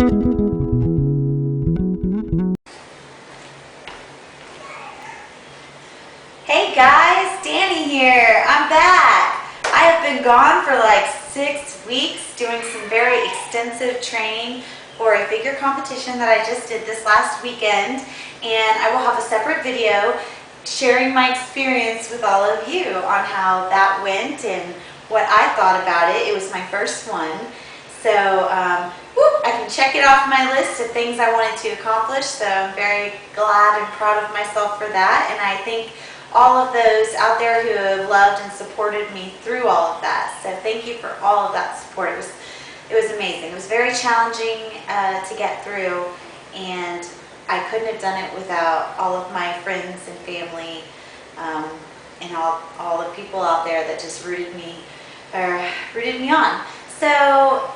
Hey guys, Danny here. I'm back. I have been gone for like 6 weeks doing some very extensive training for a figure competition that I just did this last weekend, and I will have a separate video sharing my experience with all of you on how that went and what I thought about it. It was my first one, so I can check it off my list of things I wanted to accomplish, so I'm very glad and proud of myself for that, and I think all of those out there who have loved and supported me through all of that. So thank you for all of that support. It was amazing. It was very challenging to get through, and I couldn't have done it without all of my friends and family and all the people out there that just rooted me on. So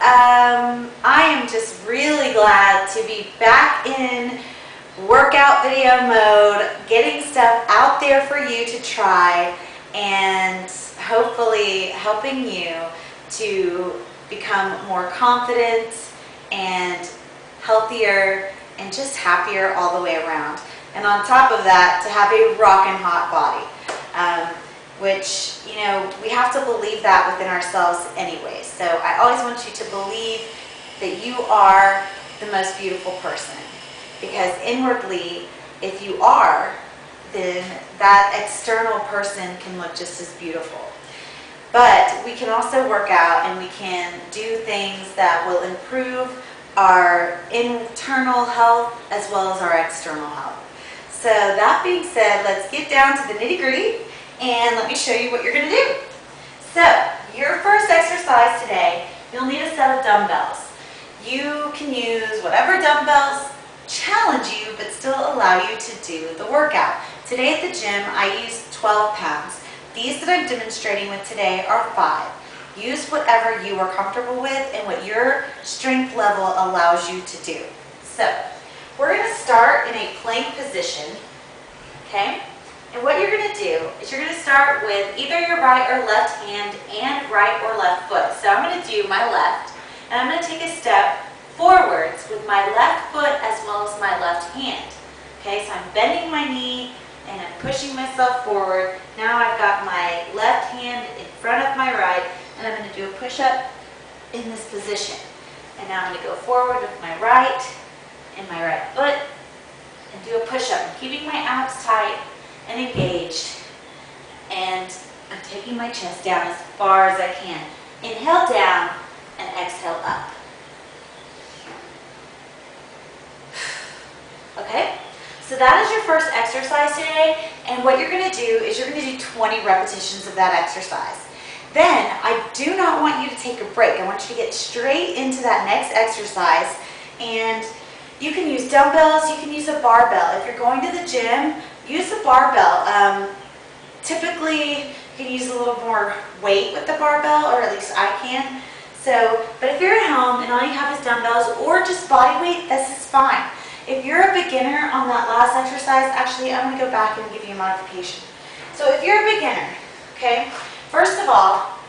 I am just really glad to be back in workout video mode, getting stuff out there for you to try, and hopefully helping you to become more confident and healthier and just happier all the way around. And on top of that, to have a rockin' hot body, which, you know, we have to believe that within ourselves anyway. So I always want you to believe that you are the most beautiful person. Because inwardly, if you are, then that external person can look just as beautiful. But we can also work out and we can do things that will improve our internal health as well as our external health. So that being said, let's get down to the nitty-gritty and let me show you what you're going to do. So your first exercise today, you'll need a set of dumbbells. You can use whatever dumbbells challenge you but still allow you to do the workout. Today at the gym I used 12 pounds. These that I'm demonstrating with today are 5. Use whatever you are comfortable with and what your strength level allows you to do. So we're going to start in a plank position, okay? And what you're going to do is you're going to start with either your right or left hand and right or left foot. So I'm going to do my left, and I'm going to take a step forwards with my left foot as well as my left hand. Okay, so I'm bending my knee and I'm pushing myself forward. Now I've got my left hand in front of my right, and I'm going to do a push-up in this position. And now I'm going to go forward with my right and my right foot and do a push-up. I'm keeping my abs tight and engaged, and I'm taking my chest down as far as I can. Inhale down and exhale up. Okay, so that is your first exercise today, and what you're going to do is you're going to do 20 repetitions of that exercise. Then I do not want you to take a break. I want you to get straight into that next exercise, and you can use dumbbells, you can use a barbell. If you're going to the gym, use a barbell. Typically you can use a little more weight with the barbell, or at least I can. So, but if you're at home and all you have is dumbbells or just body weight, this is fine. If you're a beginner on that last exercise, actually I'm going to go back and give you a modification. So if you're a beginner, okay, first of all,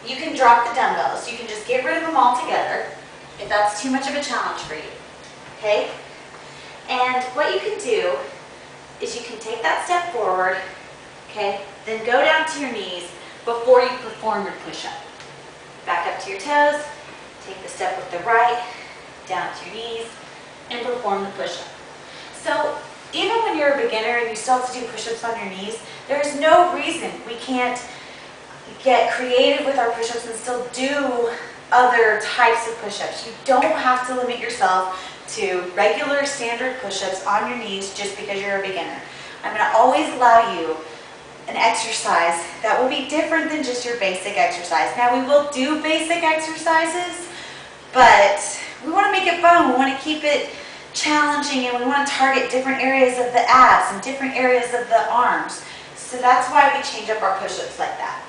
you can drop the dumbbells. You can just get rid of them altogether if that's too much of a challenge for you, okay? And what you can do is you can take that step forward, okay, then go down to your knees before you perform your push-up. Back up to your toes, take the step with the right, down to your knees, and perform the push-up. So even when you're a beginner and you still have to do push-ups on your knees, there's no reason we can't get creative with our push-ups and still do other types of push-ups. You don't have to limit yourself to regular standard push-ups on your knees just because you're a beginner. I'm going to always allow you an exercise that will be different than just your basic exercise. Now we will do basic exercises, but we want to make it fun. We want to keep it challenging, and we want to target different areas of the abs and different areas of the arms. So that's why we change up our push-ups like that.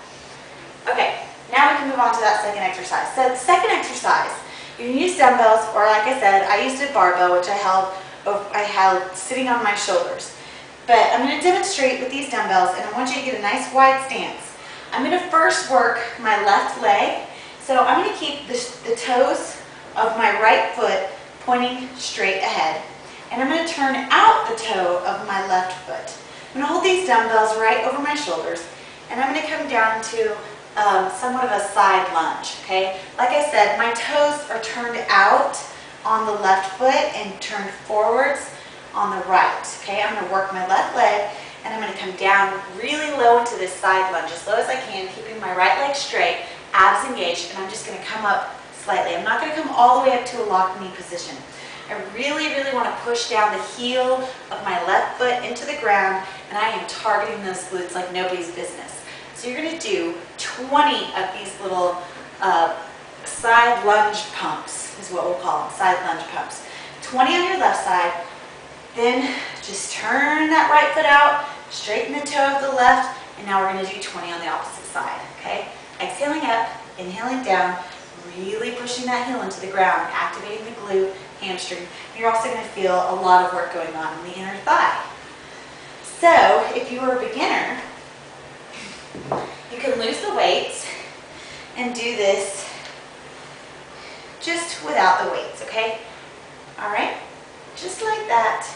Okay, now we can move on to that second exercise. So the second exercise, you can use dumbbells, or like I said, I used a barbell, which I held sitting on my shoulders. But I'm going to demonstrate with these dumbbells, and I want you to get a nice wide stance. I'm going to first work my left leg. So I'm going to keep the toes of my right foot pointing straight ahead. And I'm going to turn out the toe of my left foot. I'm going to hold these dumbbells right over my shoulders, and I'm going to come down to somewhat of a side lunge, okay? Like I said, my toes are turned out on the left foot and turned forwards on the right, okay? I'm going to work my left leg, and I'm going to come down really low into this side lunge, as low as I can, keeping my right leg straight, abs engaged, and I'm just going to come up slightly. I'm not going to come all the way up to a lock knee position. I really, really want to push down the heel of my left foot into the ground, and I am targeting those glutes like nobody's business. So you're going to do 20 of these little side lunge pumps, is what we'll call them, side lunge pumps. 20 on your left side, then just turn that right foot out, straighten the toe of the left, and now we're going to do 20 on the opposite side, okay? Exhaling up, inhaling down, really pushing that heel into the ground, activating the glute, hamstring. You're also going to feel a lot of work going on in the inner thigh. So if you were a beginner, you can lose the weights and do this just without the weights, okay? All right, just like that.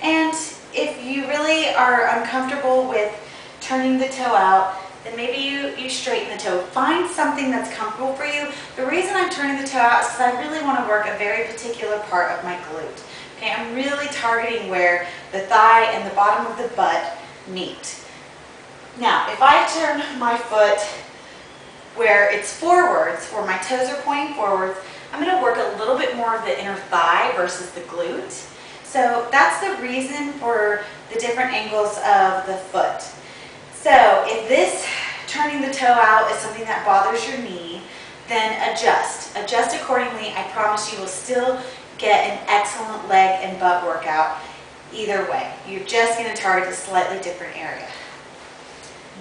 And if you really are uncomfortable with turning the toe out, then maybe you straighten the toe. Find something that's comfortable for you. The reason I'm turning the toe out is because I really want to work a very particular part of my glute. Okay, I'm really targeting where the thigh and the bottom of the butt meet. Now, if I turn my foot where it's forwards, where my toes are pointing forwards, I'm going to work a little bit more of the inner thigh versus the glute. So that's the reason for the different angles of the foot. So if this turning the toe out is something that bothers your knee, then adjust. Adjust accordingly. I promise you will still get an excellent leg and butt workout either way. You're just going to target a slightly different area.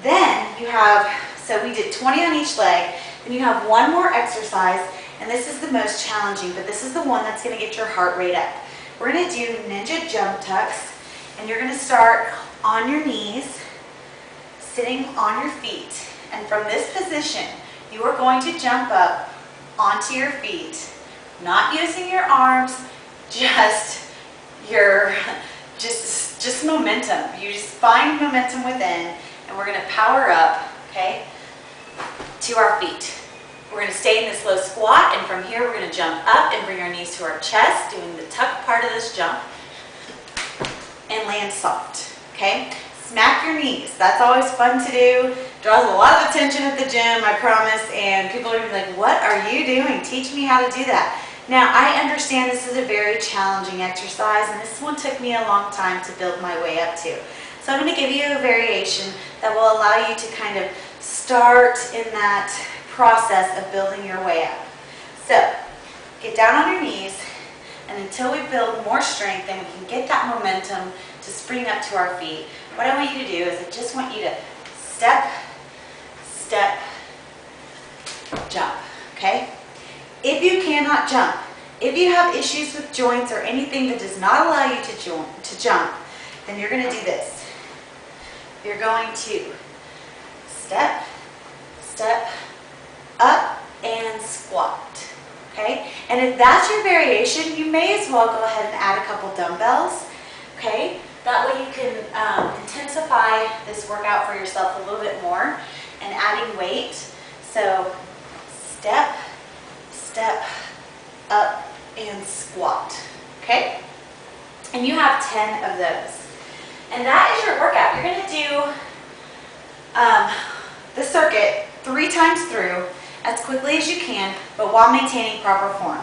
Then you have, so we did 20 on each leg, then you have one more exercise, and this is the most challenging, but this is the one that's going to get your heart rate up. We're going to do ninja jump tucks, and you're going to start on your knees, sitting on your feet. And from this position, you are going to jump up onto your feet, not using your arms, just momentum. You just find momentum within, and we're going to power up, okay, to our feet. We're going to stay in this low squat, and from here we're going to jump up and bring our knees to our chest, doing the tuck part of this jump, and land soft, okay? Smack your knees. That's always fun to do. Draws a lot of attention at the gym, I promise, and people are going to be like, what are you doing? Teach me how to do that. Now, I understand this is a very challenging exercise, and this one took me a long time to build my way up to. So I'm going to give you a variation that will allow you to kind of start in that process of building your way up. So, get down on your knees, and until we build more strength and we can get that momentum to spring up to our feet, what I want you to do is I just want you to step, step, jump, okay? If you cannot jump, if you have issues with joints or anything that does not allow you to jump, then you're going to do this. You're going to step, step, up, and squat, okay? And if that's your variation, you may as well go ahead and add a couple dumbbells, okay? That way you can intensify this workout for yourself a little bit more and adding weight. So step, step, up, and squat, okay? And you have 10 of those. And that is your workout. You're going to do the circuit 3 times through as quickly as you can, but while maintaining proper form.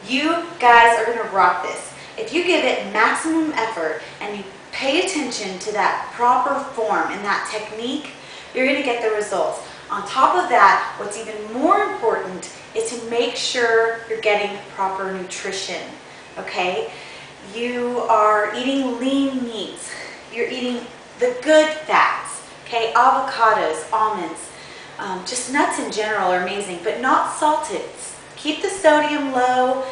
You guys are going to rock this. If you give it maximum effort and you pay attention to that proper form and that technique, you're going to get the results. On top of that, what's even more important is to make sure you're getting proper nutrition, okay? You are eating lean meats. You're eating the good fats, okay? Avocados, almonds, just nuts in general are amazing, but not salted. Keep the sodium low.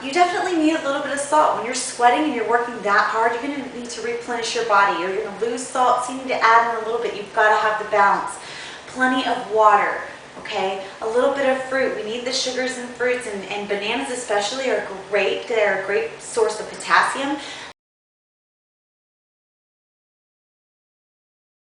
You definitely need a little bit of salt. When you're sweating and you're working that hard, you're going to need to replenish your body. You're going to lose salt, so you need to add in a little bit. You've got to have the balance. Plenty of water, Okay, a little bit of fruit. We need the sugars and fruits, and bananas especially are great. They're a great source of potassium.